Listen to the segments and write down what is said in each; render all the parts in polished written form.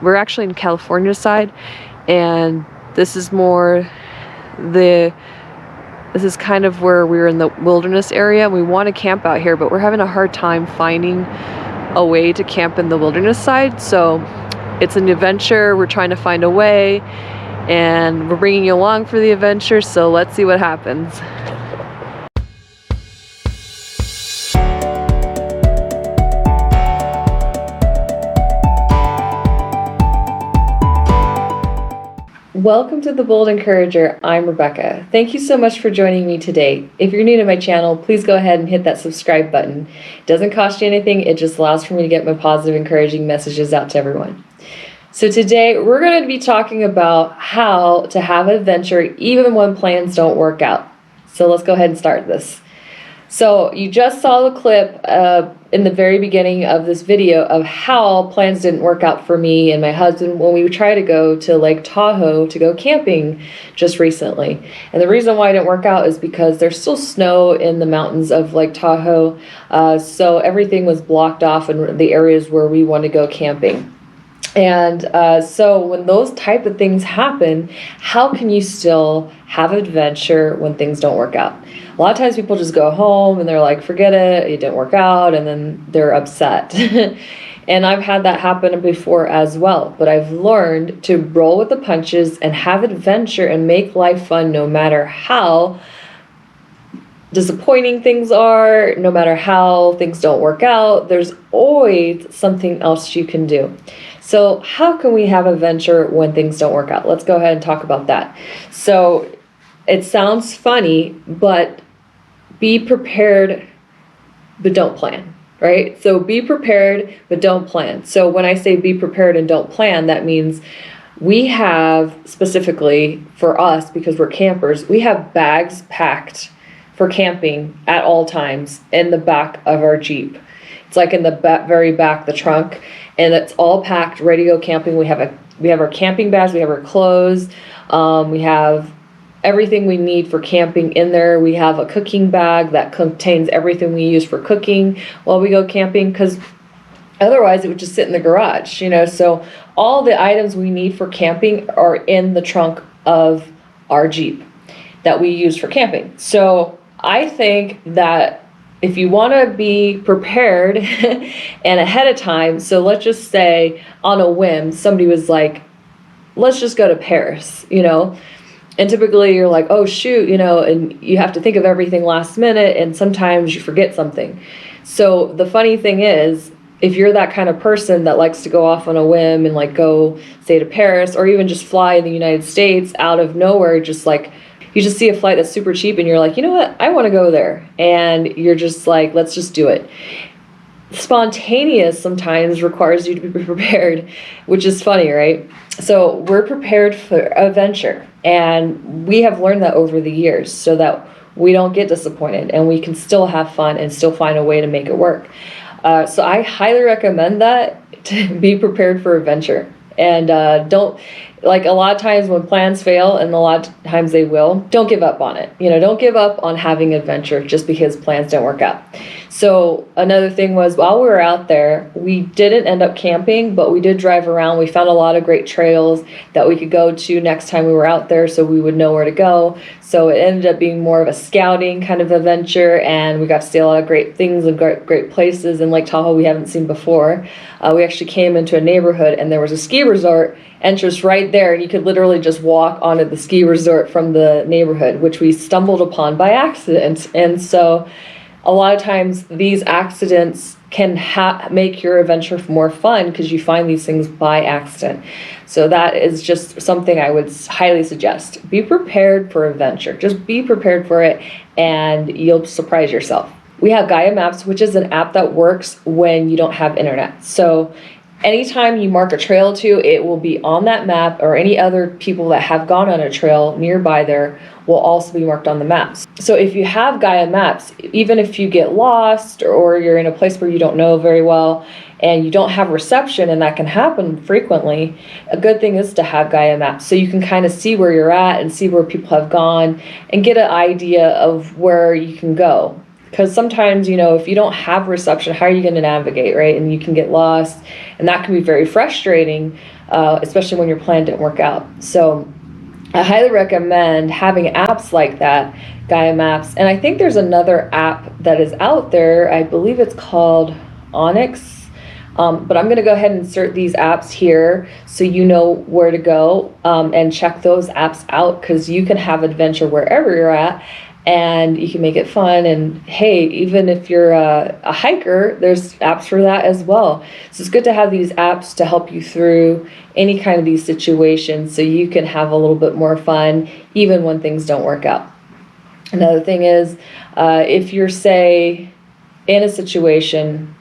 we're actually in California side, and this is more this is kind of where we're in the wilderness area. We want to camp out here, but we're having a hard time finding a way to camp in the wilderness side. So it's an adventure. We're trying to find a way, and we're bringing you along for the adventure. So let's see what happens. Welcome to The Bold Encourager. I'm Rebecca. Thank you so much for joining me today. If you're new to my channel, please go ahead and hit that subscribe button. It doesn't cost you anything. It just allows for me to get my positive, encouraging messages out to everyone. So today we're going to be talking about how to have an adventure even when plans don't work out. So let's go ahead and start this. So you just saw the clip in the very beginning of this video of how plans didn't work out for me and my husband when we tried to go to Lake Tahoe to go camping just recently. And the reason why it didn't work out is because there's still snow in the mountains of Lake Tahoe, so everything was blocked off in the areas where we want to go camping. And so when those type of things happen, how can you still have adventure when things don't work out? A lot of times people just go home and they're like, forget it didn't work out, and then they're upset. And I've had that happen before as well. But I've learned to roll with the punches and have adventure and make life fun no matter how disappointing things are, no matter how things don't work out. There's always something else you can do. So how can we have adventure when things don't work out? Let's go ahead and talk about that. So it sounds funny, but be prepared, but don't plan, right? So be prepared, but don't plan. So when I say be prepared and don't plan, that means we have, specifically for us, because we're campers, we have bags packed for camping at all times in the back of our Jeep. It's like in the very back, the trunk, and it's all packed, ready to go camping. We have our camping bags, we have our clothes, we have everything we need for camping in there. We have a cooking bag that contains everything we use for cooking while we go camping, because otherwise it would just sit in the garage, So all the items we need for camping are in the trunk of our Jeep that we use for camping. So I think that if you want to be prepared and ahead of time, so let's just say on a whim, somebody was like, let's just go to Paris, And typically you're like, oh shoot, and you have to think of everything last minute, and sometimes you forget something. So the funny thing is, if you're that kind of person that likes to go off on a whim and like go say to Paris, or even just fly in the United States out of nowhere, just like you just see a flight that's super cheap and you're like, you know what, I want to go there. And you're just like, let's just do it. Spontaneous sometimes requires you to be prepared, which is funny, right? So we're prepared for adventure, and we have learned that over the years so that we don't get disappointed and we can still have fun and still find a way to make it work. So I highly recommend that, to be prepared for adventure. And don't, like a lot of times when plans fail, and a lot of times they will, don't give up on it. Don't give up on having adventure just because plans don't work out. So another thing was, while we were out there, we didn't end up camping, but we did drive around. We found a lot of great trails that we could go to next time we were out there, so we would know where to go. So it ended up being more of a scouting kind of adventure, and we got to see a lot of great things and great places in Lake Tahoe we haven't seen before. We actually came into a neighborhood, and there was a ski resort entrance right there, and you could literally just walk onto the ski resort from the neighborhood, which we stumbled upon by accident. And so a lot of times these accidents can make your adventure more fun, because you find these things by accident. So that is just something I would highly suggest. Be prepared for adventure. Just be prepared for it, and you'll surprise yourself. We have Gaia Maps, which is an app that works when you don't have internet. So anytime you mark a trail to, it will be on that map, or any other people that have gone on a trail nearby there will also be marked on the maps. So if you have Gaia Maps, even if you get lost or you're in a place where you don't know very well and you don't have reception, and that can happen frequently, a good thing is to have Gaia Maps, so you can kind of see where you're at and see where people have gone and get an idea of where you can go. Because sometimes, if you don't have reception, how are you going to navigate, right? And you can get lost, and that can be very frustrating, especially when your plan didn't work out. So I highly recommend having apps like that, Gaia Maps. And I think there's another app that is out there. I believe it's called Onyx. But I'm going to go ahead and insert these apps here so you know where to go, and check those apps out, because you can have adventure wherever you're at. And you can make it fun. And hey, even if you're a hiker, there's apps for that as well. So it's good to have these apps to help you through any kind of these situations, so you can have a little bit more fun even when things don't work out. Another thing is, if you're, say, in a situation,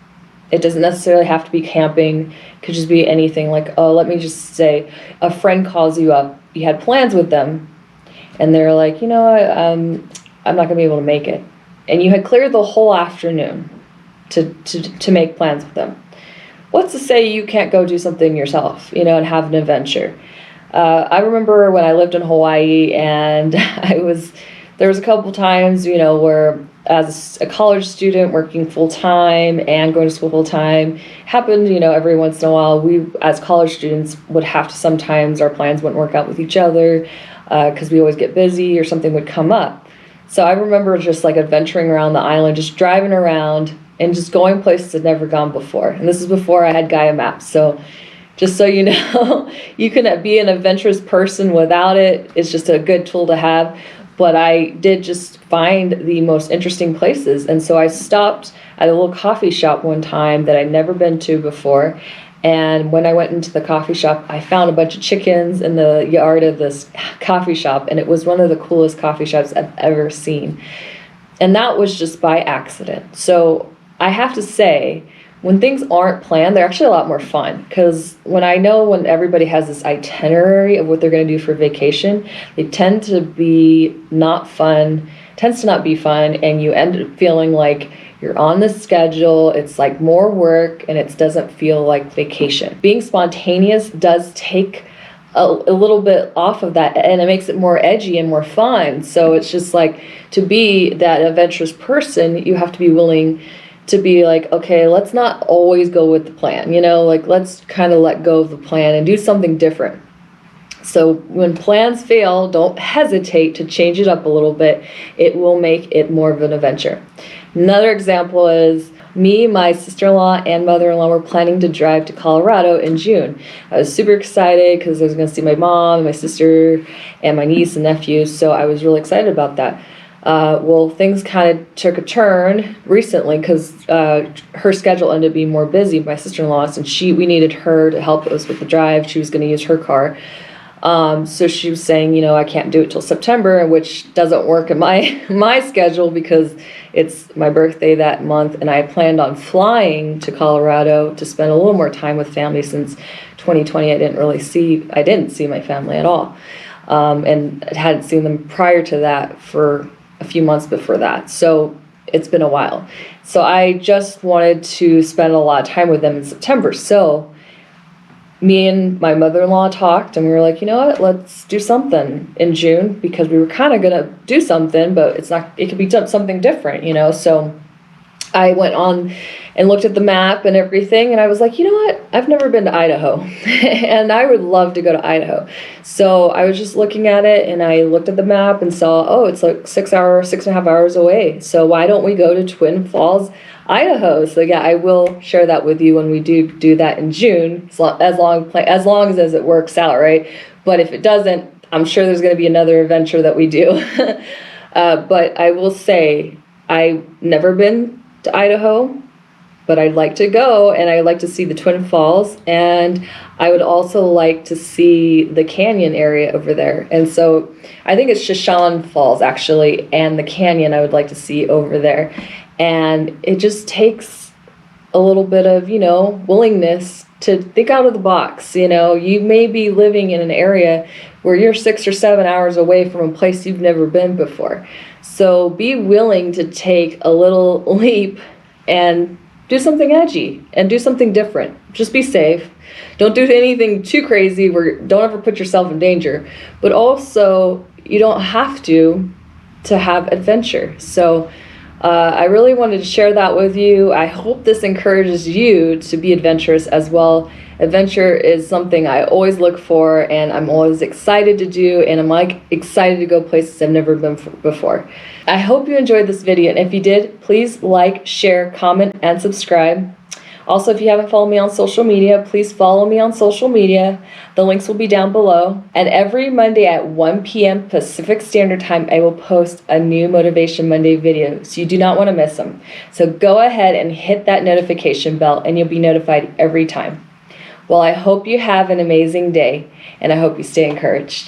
it doesn't necessarily have to be camping. It could just be anything. Like, let me just say, a friend calls you up. You had plans with them, and they're like, I'm not going to be able to make it. And you had cleared the whole afternoon to make plans with them. What's to say you can't go do something yourself, and have an adventure? I remember when I lived in Hawaii, and there was a couple times, where as a college student working full-time and going to school full-time, happened, every once in a while, we as college students would have to, sometimes our plans wouldn't work out with each other, because we always get busy or something would come up. So I remember just like adventuring around the island, just driving around and just going places I'd never gone before. And this is before I had Gaia Maps. So just so you know, you can be an adventurous person without it. It's just a good tool to have. But I did just find the most interesting places. And so I stopped at a little coffee shop one time that I'd never been to before. And when I went into the coffee shop, I found a bunch of chickens in the yard of this coffee shop, and it was one of the coolest coffee shops I've ever seen. And that was just by accident. So I have to say, when things aren't planned, they're actually a lot more fun, because when everybody has this itinerary of what they're going to do for vacation, they tends to not be fun, and you end up feeling like you're on the schedule. It's like more work, and it doesn't feel like vacation. Being spontaneous does take a little bit off of that, and it makes it more edgy and more fun. So it's just like, to be that adventurous person, you have to be willing to be like, okay, let's not always go with the plan, let's kind of let go of the plan and do something different. So when plans fail, don't hesitate to change it up a little bit. It will make it more of an adventure. Another example is me, my sister-in-law, and mother-in-law were planning to drive to Colorado in June. I was super excited because I was going to see my mom and my sister and my niece and nephews, so I was really excited about that. Well, things kind of took a turn recently, because her schedule ended up being more busy, my sister-in-law's, and we needed her to help us with the drive. She was going to use her car. So she was saying, I can't do it till September, which doesn't work in my schedule, because it's my birthday that month, and I planned on flying to Colorado to spend a little more time with family, since 2020 I didn't see my family at all, and I hadn't seen them prior to that for a few months before that. So it's been a while. So I just wanted to spend a lot of time with them in September. So me and my mother-in-law talked, and we were like, you know what, let's do something in June, because we were kind of going to do something, but it could be something different, So I went on and looked at the map and everything, and I was like, you know what, I've never been to Idaho, and I would love to go to Idaho. So I was just looking at it, and I looked at the map and saw, it's like 6.5 hours away. So why don't we go to Twin Falls, Idaho? So yeah, I will share that with you when we do that in June, as long as it works out, right? But if it doesn't, I'm sure there's going to be another adventure that we do. But I will say, I've never been to Idaho, but I'd like to go, and I'd like to see the Twin Falls, and I would also like to see the canyon area over there. And so I think it's Shoshone Falls, actually, and the canyon I would like to see over there. And it just takes a little bit of, willingness to think out of the box. You may be living in an area where you're 6 or 7 hours away from a place you've never been before. So be willing to take a little leap and do something edgy and do something different. Just be safe. Don't do anything too crazy don't ever put yourself in danger. But also, you don't have to have adventure. So I really wanted to share that with you. I hope this encourages you to be adventurous as well. Adventure is something I always look for, and I'm always excited to do, and I'm like excited to go places I've never been before. I hope you enjoyed this video, and if you did, please like, share, comment, and subscribe. Also, if you haven't followed me on social media, please follow me on social media. The links will be down below. And every Monday at 1 p.m. Pacific Standard Time, I will post a new Motivation Monday video, so you do not want to miss them. So go ahead and hit that notification bell, and you'll be notified every time. Well, I hope you have an amazing day, and I hope you stay encouraged.